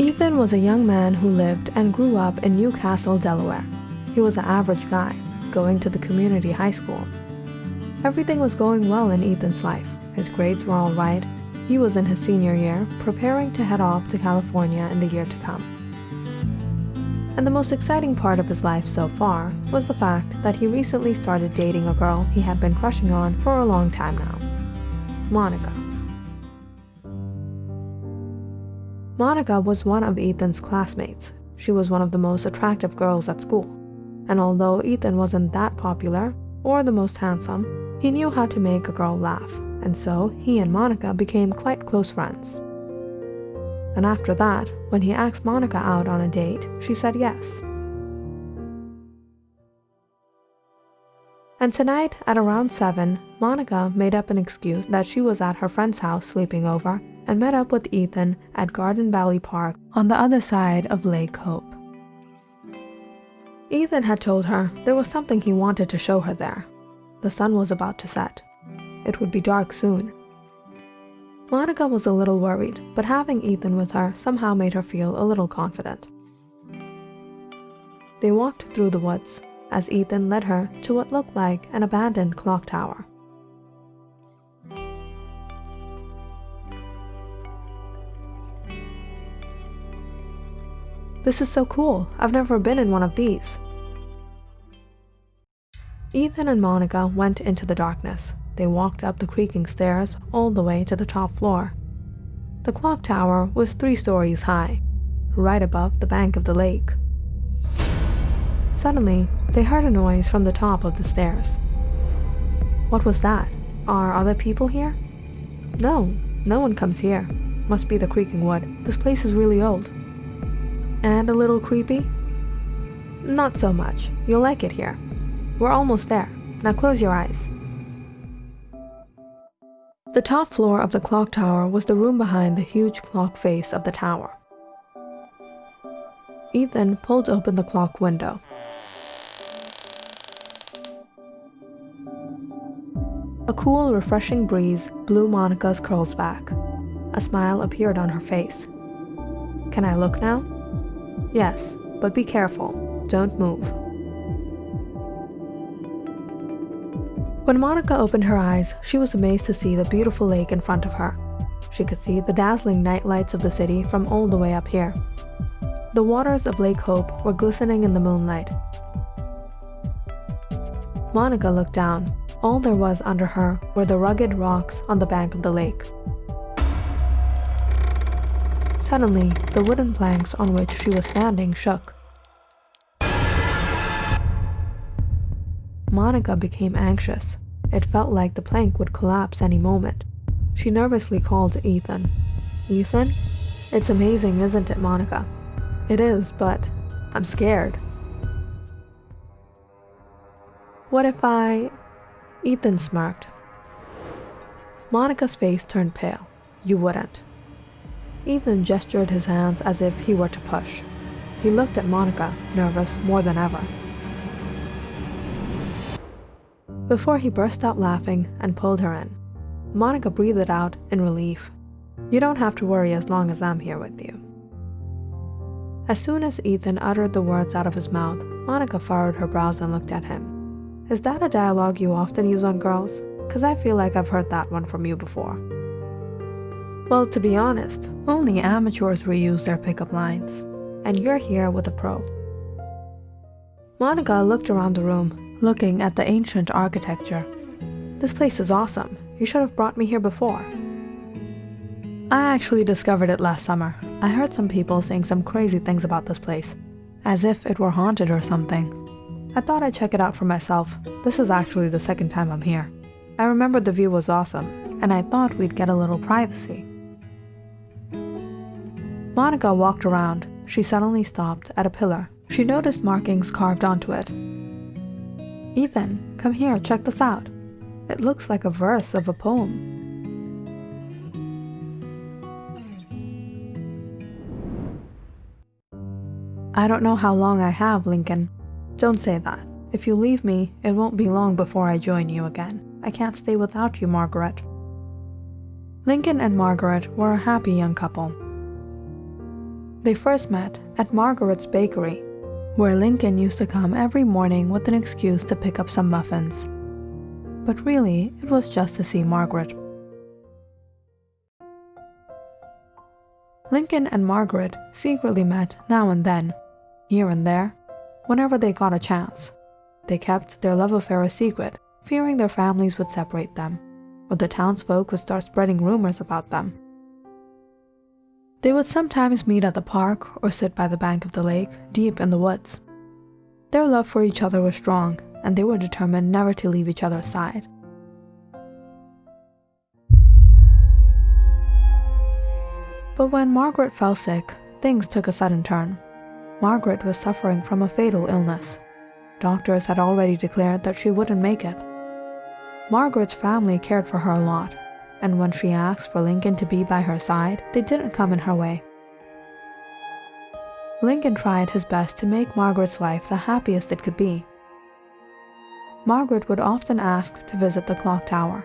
Ethan was a young man who lived and grew up in Newcastle, Delaware. He was an average guy, going to the community high school. Everything was going well in Ethan's life. His grades were all right. He was in his senior year, preparing to head off to California in the year to come. And the most exciting part of his life so far was the fact that he recently started dating a girl he had been crushing on for a long time now, Monica. Monica was one of Ethan's classmates. She was one of the most attractive girls at school. And although Ethan wasn't that popular or the most handsome, he knew how to make a girl laugh, and so he and Monica became quite close friends. And after that, when he asked Monica out on a date, she said yes. And tonight, at around 7, Monica made up an excuse that she was at her friend's house sleeping over and met up with Ethan at Garden Valley Park on the other side of Lake Hope. Ethan had told her there was something he wanted to show her there. The sun was about to set. It would be dark soon. Monica was a little worried, but having Ethan with her somehow made her feel a little confident. They walked through the woods as Ethan led her to what looked like an abandoned clock tower. This is so cool. I've never been in one of these. Ethan and Monica went into the darkness. They walked up the creaking stairs all the way to the top floor. The clock tower was 3 stories high, right above the bank of the lake. Suddenly, they heard a noise from the top of the stairs. What was that? Are other people here? No one comes here. Must be the creaking wood. This place is really old. And a little creepy? Not so much. You'll like it here. We're almost there. Now close your eyes. The top floor of the clock tower was the room behind the huge clock face of the tower. Ethan pulled open the clock window. A cool, refreshing breeze blew Monica's curls back. A smile appeared on her face. Can I look now? Yes, but be careful. Don't move. When Monica opened her eyes, she was amazed to see the beautiful lake in front of her. She could see the dazzling night lights of the city from all the way up here. The waters of Lake Hope were glistening in the moonlight. Monica looked down. All there was under her were the rugged rocks on the bank of the lake. Suddenly, the wooden planks on which she was standing shook. Monica became anxious. It felt like the plank would collapse any moment. She nervously called to Ethan. Ethan? It's amazing, isn't it, Monica? It is, but I'm scared. What if Ethan smirked. Monica's face turned pale. You wouldn't. Ethan gestured his hands as if he were to push. He looked at Monica, nervous more than ever. Before he burst out laughing and pulled her in, Monica breathed out in relief. You don't have to worry as long as I'm here with you. As soon as Ethan uttered the words out of his mouth, Monica furrowed her brows and looked at him. Is that a dialogue you often use on girls? 'Cause I feel like I've heard that one from you before. Well, to be honest, only amateurs reuse their pickup lines. And you're here with a pro. Monica looked around the room, looking at the ancient architecture. This place is awesome. You should have brought me here before. I actually discovered it last summer. I heard some people saying some crazy things about this place, as if it were haunted or something. I thought I'd check it out for myself. This is actually the second time I'm here. I remembered the view was awesome, and I thought we'd get a little privacy. Monica walked around. She suddenly stopped at a pillar. She noticed markings carved onto it. Ethan, come here, check this out. It looks like a verse of a poem. I don't know how long I have, Lincoln. Don't say that. If you leave me, it won't be long before I join you again. I can't stay without you, Margaret. Lincoln and Margaret were a happy young couple. They first met at Margaret's bakery, where Lincoln used to come every morning with an excuse to pick up some muffins. But really, it was just to see Margaret. Lincoln and Margaret secretly met now and then, here and there, whenever they got a chance. They kept their love affair a secret, fearing their families would separate them, or the townsfolk would start spreading rumors about them. They would sometimes meet at the park or sit by the bank of the lake, deep in the woods. Their love for each other was strong, and they were determined never to leave each other's side. But when Margaret fell sick, things took a sudden turn. Margaret was suffering from a fatal illness. Doctors had already declared that she wouldn't make it. Margaret's family cared for her a lot, and when she asked for Lincoln to be by her side, they didn't come in her way. Lincoln tried his best to make Margaret's life the happiest it could be. Margaret would often ask to visit the clock tower.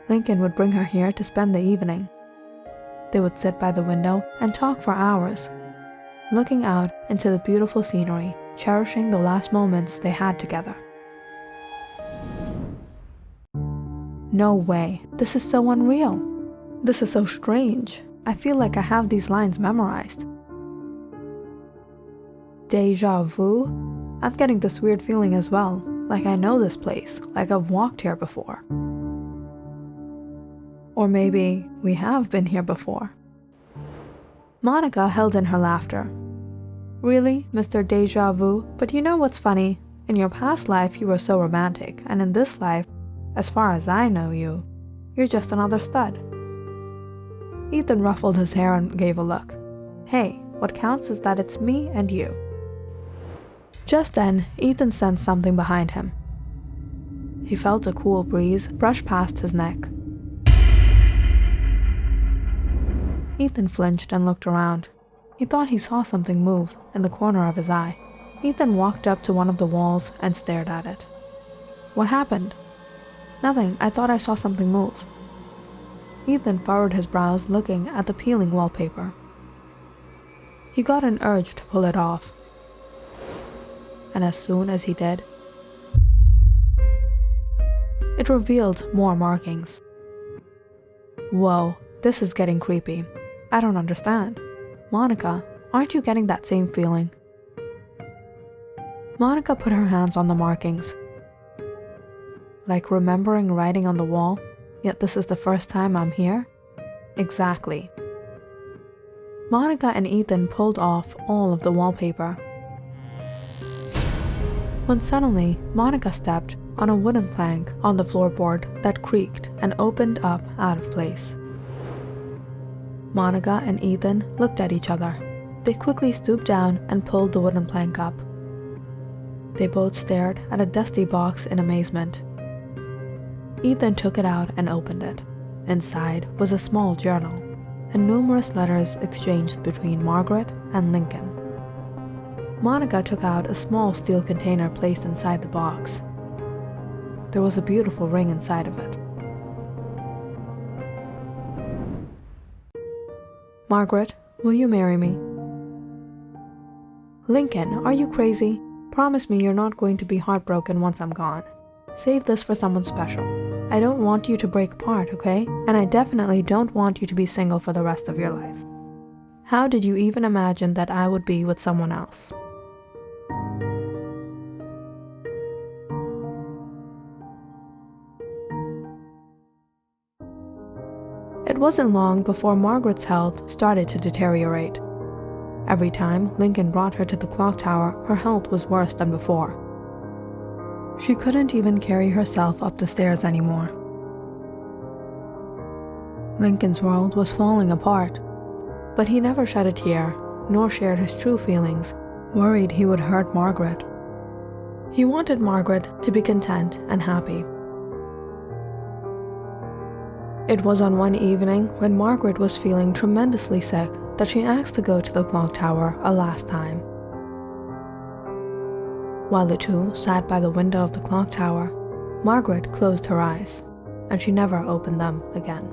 Lincoln would bring her here to spend the evening. They would sit by the window and talk for hours, looking out into the beautiful scenery, cherishing the last moments they had together. No way, this is so unreal. This is so strange. I feel like I have these lines memorized. Deja vu? I'm getting this weird feeling as well, like I know this place, like I've walked here before. Or maybe we have been here before. Monica held in her laughter. Really, Mr. Deja Vu? But you know what's funny? In your past life you were so romantic, and in this life, as far as I know you, you're just another stud. Ethan ruffled his hair and gave a look. Hey, what counts is that it's me and you. Just then, Ethan sensed something behind him. He felt a cool breeze brush past his neck. Ethan flinched and looked around. He thought he saw something move in the corner of his eye. Ethan walked up to one of the walls and stared at it. What happened? Nothing, I thought I saw something move. Ethan furrowed his brows looking at the peeling wallpaper. He got an urge to pull it off. And as soon as he did, it revealed more markings. Whoa, this is getting creepy. I don't understand. Monica, aren't you getting that same feeling? Monica put her hands on the markings. Like remembering writing on the wall, yet this is the first time I'm here? Exactly. Monica and Ethan pulled off all of the wallpaper. When suddenly, Monica stepped on a wooden plank on the floorboard that creaked and opened up out of place. Monica and Ethan looked at each other. They quickly stooped down and pulled the wooden plank up. They both stared at a dusty box in amazement. Ethan took it out and opened it. Inside was a small journal, and numerous letters exchanged between Margaret and Lincoln. Monica took out a small steel container placed inside the box. There was a beautiful ring inside of it. Margaret, will you marry me? Lincoln, are you crazy? Promise me you're not going to be heartbroken once I'm gone. Save this for someone special. I don't want you to break apart, okay? And I definitely don't want you to be single for the rest of your life. How did you even imagine that I would be with someone else? It wasn't long before Margaret's health started to deteriorate. Every time Lincoln brought her to the clock tower, her health was worse than before. She couldn't even carry herself up the stairs anymore. Lincoln's world was falling apart, but he never shed a tear, nor shared his true feelings, worried he would hurt Margaret. He wanted Margaret to be content and happy. It was on one evening when Margaret was feeling tremendously sick that she asked to go to the clock tower a last time. While the two sat by the window of the clock tower, Margaret closed her eyes, and she never opened them again.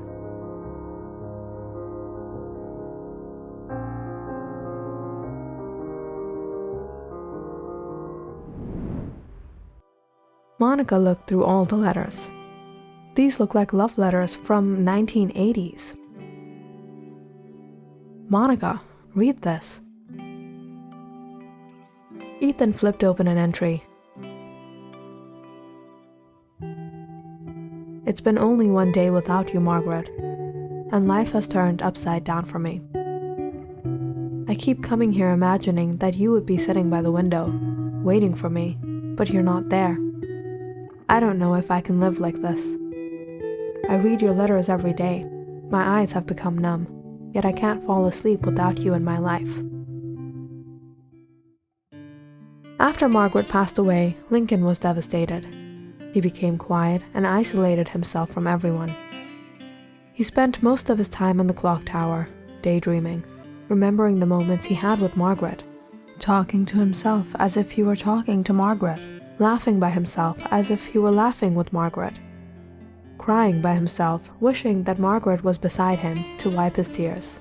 Monica looked through all the letters. These look like love letters from 1980s. Monica, read this. Ethan flipped open an entry. It's been only one day without you, Margaret, and life has turned upside down for me. I keep coming here imagining that you would be sitting by the window, waiting for me, but you're not there. I don't know if I can live like this. I read your letters every day. My eyes have become numb, yet I can't fall asleep without you in my life. After Margaret passed away, Lincoln was devastated. He became quiet and isolated himself from everyone. He spent most of his time in the clock tower, daydreaming, remembering the moments he had with Margaret, talking to himself as if he were talking to Margaret, laughing by himself as if he were laughing with Margaret, crying by himself, wishing that Margaret was beside him to wipe his tears.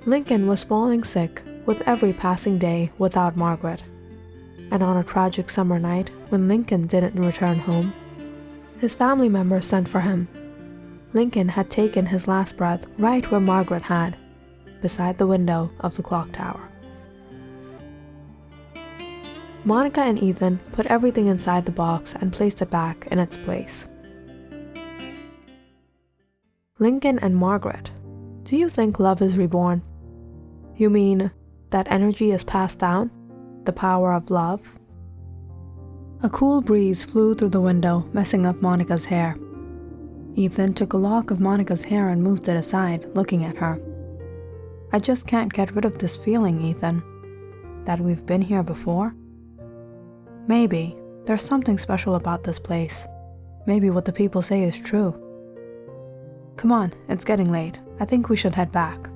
Lincoln was falling sick with every passing day without Margaret. And on a tragic summer night, when Lincoln didn't return home, his family members sent for him. Lincoln had taken his last breath right where Margaret had, beside the window of the clock tower. Monica and Ethan put everything inside the box and placed it back in its place. Lincoln and Margaret, do you think love is reborn? You mean that energy is passed down? The power of love? A cool breeze flew through the window, messing up Monica's hair. Ethan took a lock of Monica's hair and moved it aside, looking at her. I just can't get rid of this feeling, Ethan. That we've been here before? Maybe. There's something special about this place. Maybe what the people say is true. Come on, it's getting late. I think we should head back.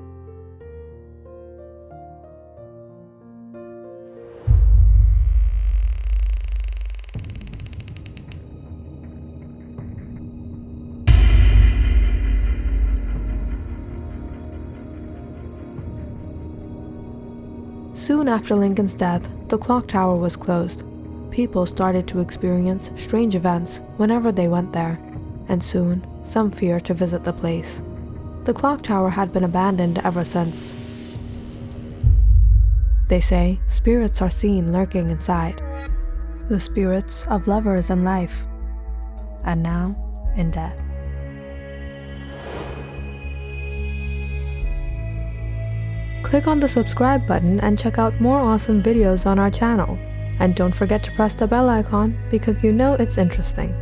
Soon after Lincoln's death, the clock tower was closed. People started to experience strange events whenever they went there, and soon, some feared to visit the place. The clock tower had been abandoned ever since. They say spirits are seen lurking inside. The spirits of lovers in life, and now in death. Click on the subscribe button and check out more awesome videos on our channel. And don't forget to press the bell icon because you know it's interesting.